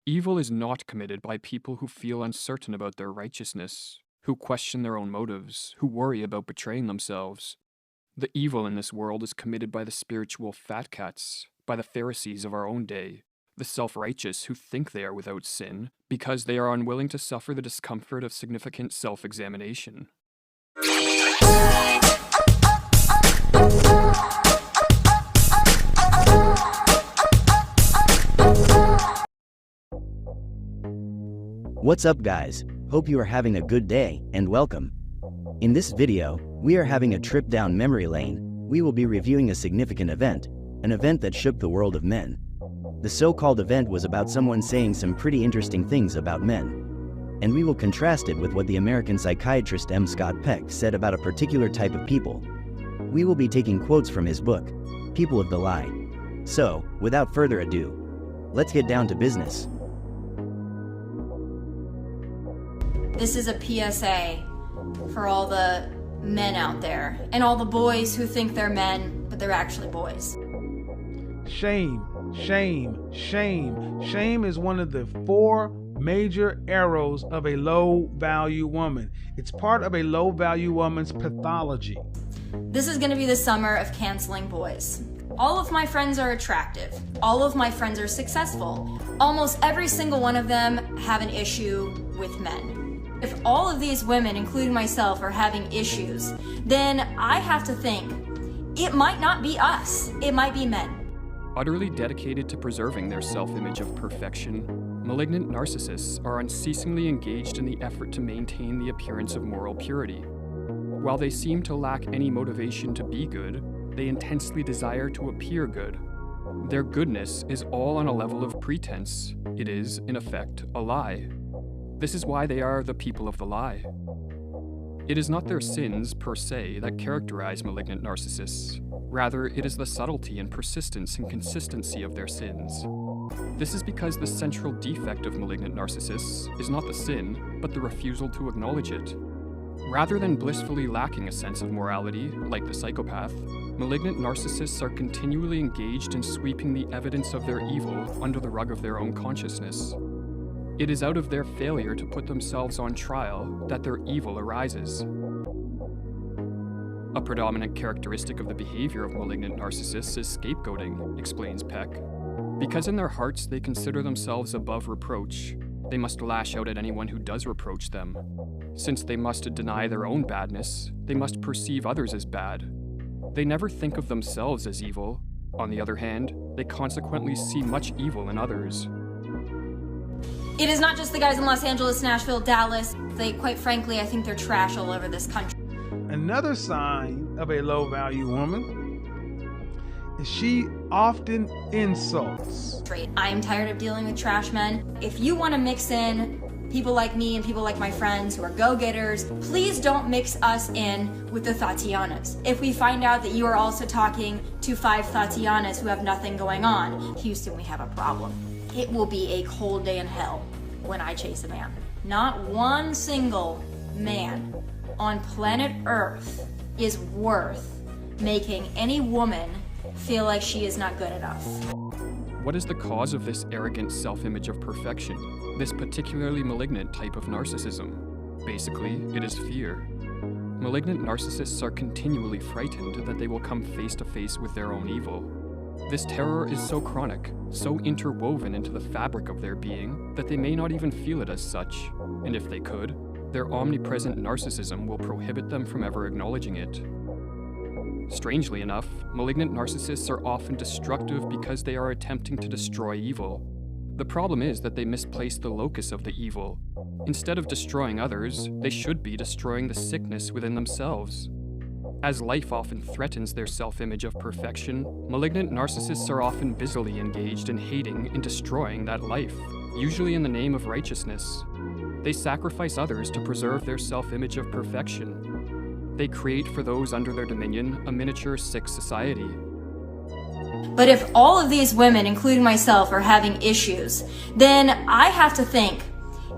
Evil is not committed by people who feel uncertain about their righteousness, who question their own motives, who worry about betraying themselves. The evil in this world is committed by the spiritual fat cats, by the Pharisees of our own day, the self-righteous who think they are without sin because they are unwilling to suffer the discomfort of significant self-examination. What's up, guys? Hope you are having a good day, and welcome. In this video, we are having a trip down memory lane. We will be reviewing a significant event, an event that shook the world of men. The so-called event was about someone saying some pretty interesting things about men. And we will contrast it with what the American psychiatrist M. Scott Peck said about a particular type of people. We will be taking quotes from his book, People of the Lie. So, without further ado, let's get down to business. This is a PSA for all the men out there and all the boys who think they're men, but they're actually boys. Shame, shame, shame. Shame is one of the 4 major arrows of a low-value woman. It's part of a low-value woman's pathology. This is going to be the summer of canceling boys. All of my friends are attractive. All of my friends are successful. Almost every single one of them have an issue with men. If all of these women, including myself, are having issues, then I have to think, it might not be us, it might be men. Utterly dedicated to preserving their self-image of perfection, malignant narcissists are unceasingly engaged in the effort to maintain the appearance of moral purity. While they seem to lack any motivation to be good, they intensely desire to appear good. Their goodness is all on a level of pretense. It is, in effect, a lie. This is why they are the people of the lie. It is not their sins, per se, that characterize malignant narcissists. Rather, it is the subtlety and persistence and consistency of their sins. This is because the central defect of malignant narcissists is not the sin, but the refusal to acknowledge it. Rather than blissfully lacking a sense of morality, like the psychopath, malignant narcissists are continually engaged in sweeping the evidence of their evil under the rug of their own consciousness. It is out of their failure to put themselves on trial that their evil arises. A predominant characteristic of the behavior of malignant narcissists is scapegoating, explains Peck. Because in their hearts they consider themselves above reproach, they must lash out at anyone who does reproach them. Since they must deny their own badness, they must perceive others as bad. They never think of themselves as evil. On the other hand, they consequently see much evil in others. It is not just the guys in Los Angeles, Nashville, Dallas. Quite frankly, I think they're trash all over this country. Another sign of a low-value woman is she often insults. I'm tired of dealing with trash men. If you want to mix in people like me and people like my friends who are go-getters, please don't mix us in with the Tatianas. If we find out that you are also talking to 5 Tatianas who have nothing going on, Houston, we have a problem. It will be a cold day in hell when I chase a man. Not one single man on planet Earth is worth making any woman feel like she is not good enough. What is the cause of this arrogant self-image of perfection, this particularly malignant type of narcissism? Basically, it is fear. Malignant narcissists are continually frightened that they will come face to face with their own evil. This terror is so chronic, so interwoven into the fabric of their being, that they may not even feel it as such, and if they could, their omnipresent narcissism will prohibit them from ever acknowledging it. Strangely enough, malignant narcissists are often destructive because they are attempting to destroy evil. The problem is that they misplace the locus of the evil. Instead of destroying others, they should be destroying the sickness within themselves. As life often threatens their self-image of perfection, malignant narcissists are often busily engaged in hating and destroying that life, usually in the name of righteousness. They sacrifice others to preserve their self-image of perfection. They create for those under their dominion a miniature sick society. But if all of these women, including myself, are having issues, then I have to think,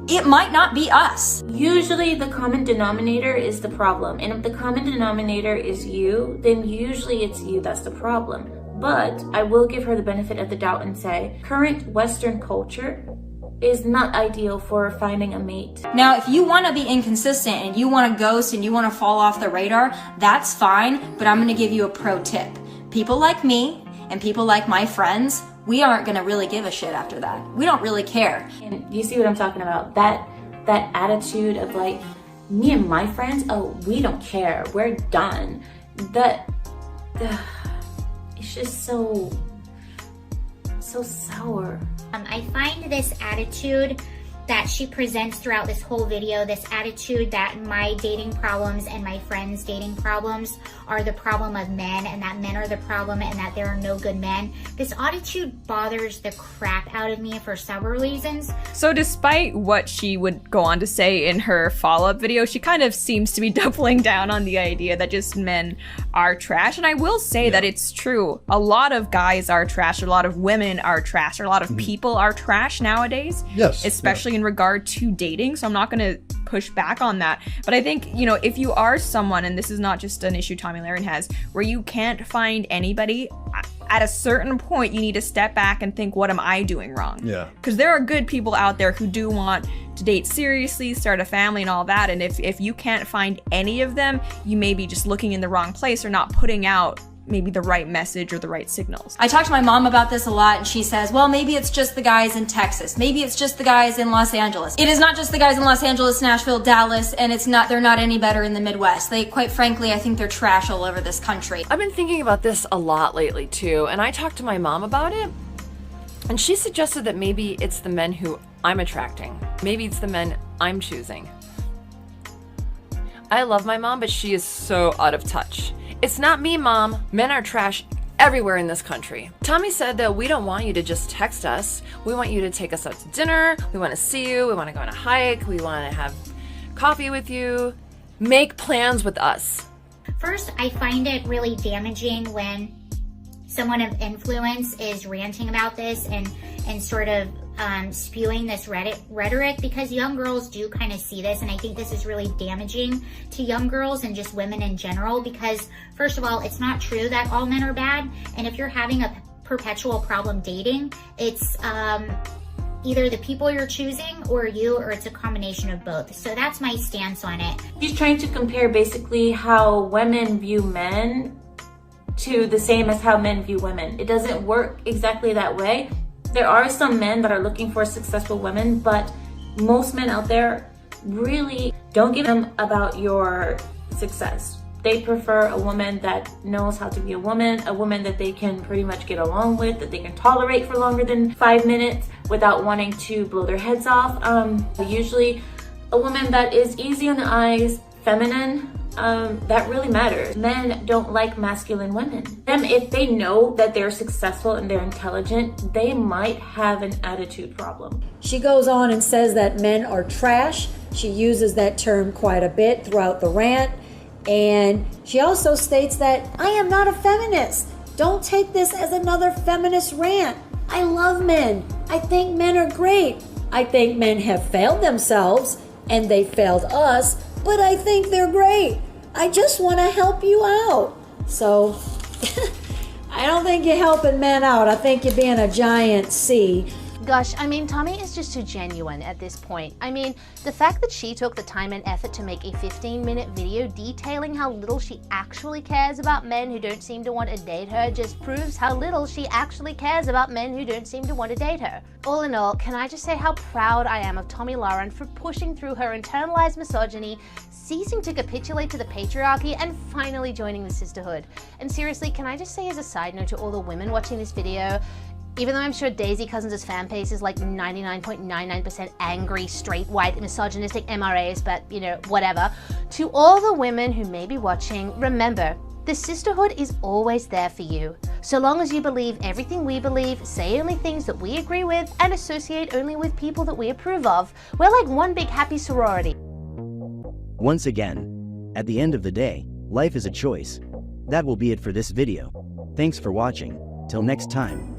it might not be us. Usually the common denominator is the problem. And if the common denominator is you, then usually it's you that's the problem. But I will give her the benefit of the doubt and say, current Western culture is not ideal for finding a mate. Now, if you want to be inconsistent and you want to ghost and you want to fall off the radar, that's fine, but I'm going to give you a pro tip. People like me and people like my friends, we aren't going to really give a shit after that. We don't really care. And you see what I'm talking about? That attitude of like, me and my friends, oh, we don't care, we're done. It's just so sour. I find this attitude that she presents throughout this whole video, this attitude that my dating problems and my friends' dating problems are the problem of men, and that men are the problem, and that there are no good men. This attitude bothers the crap out of me for several reasons. So despite what she would go on to say in her follow-up video, she kind of seems to be doubling down on the idea that just men are trash. And I will say that it's true. A lot of guys are trash, a lot of women are trash, a lot of people are trash nowadays. Yes. Especially in regard to dating. So I'm not going to push back on that. But I think, you know, if you are someone, and this is not just an issue Tomi Loren has, where you can't find anybody, at a certain point you need to step back and think, what am I doing wrong? Yeah. Because there are good people out there who do want to date seriously, start a family and all that. And if you can't find any of them, you may be just looking in the wrong place or not putting out maybe the right message or the right signals. I talk to my mom about this a lot, and she says, well, maybe it's just the guys in Texas. Maybe it's just the guys in Los Angeles. It is not just the guys in Los Angeles, Nashville, Dallas, and they're not any better in the Midwest. Quite frankly, I think they're trash all over this country. I've been thinking about this a lot lately too, and I talked to my mom about it, and she suggested that maybe it's the men who I'm attracting. Maybe it's the men I'm choosing. I love my mom, but she is so out of touch. It's not me, Mom. Men are trash everywhere in this country. Tomi said that we don't want you to just text us. We want you to take us out to dinner. We want to see you. We want to go on a hike. We want to have coffee with you. Make plans with us. First, I find it really damaging when someone of influence is ranting about this and sort of spewing this rhetoric, because young girls do kind of see this, and I think this is really damaging to young girls and just women in general, because first of all, it's not true that all men are bad, and if you're having a perpetual problem dating, it's either the people you're choosing or you, or it's a combination of both. So that's my stance on it. She's trying to compare basically how women view men to the same as how men view women. It doesn't work exactly that way. There are some men that are looking for successful women, but most men out there really don't give them about your success. They prefer a woman that knows how to be a woman that they can pretty much get along with, that they can tolerate for longer than 5 minutes without wanting to blow their heads off. Usually a woman that is easy on the eyes, feminine, that really matters. Men don't like masculine women. If they know that they're successful and they're intelligent, they might have an attitude problem. She goes on and says that men are trash. She uses that term quite a bit throughout the rant. And she also states that I am not a feminist. Don't take this as another feminist rant. I love men. I think men are great. I think men have failed themselves and they failed us, but I think they're great. I just want to help you out. So I don't think you're helping men out. I think you're being a giant C. Gosh, I mean, Tomi is just too genuine at this point. I mean, the fact that she took the time and effort to make a 15-minute video detailing how little she actually cares about men who don't seem to want to date her just proves how little she actually cares about men who don't seem to want to date her. All in all, can I just say how proud I am of Tomi Loren for pushing through her internalized misogyny, ceasing to capitulate to the patriarchy, and finally joining the sisterhood. And seriously, can I just say as a side note to all the women watching this video, even though I'm sure Daisy Cousins' fan base is like 99.99% angry, straight, white, misogynistic MRAs, but you know, whatever. To all the women who may be watching, remember, the sisterhood is always there for you. So long as you believe everything we believe, say only things that we agree with, and associate only with people that we approve of, we're like one big happy sorority. Once again, at the end of the day, life is a choice. That will be it for this video. Thanks for watching. Till next time.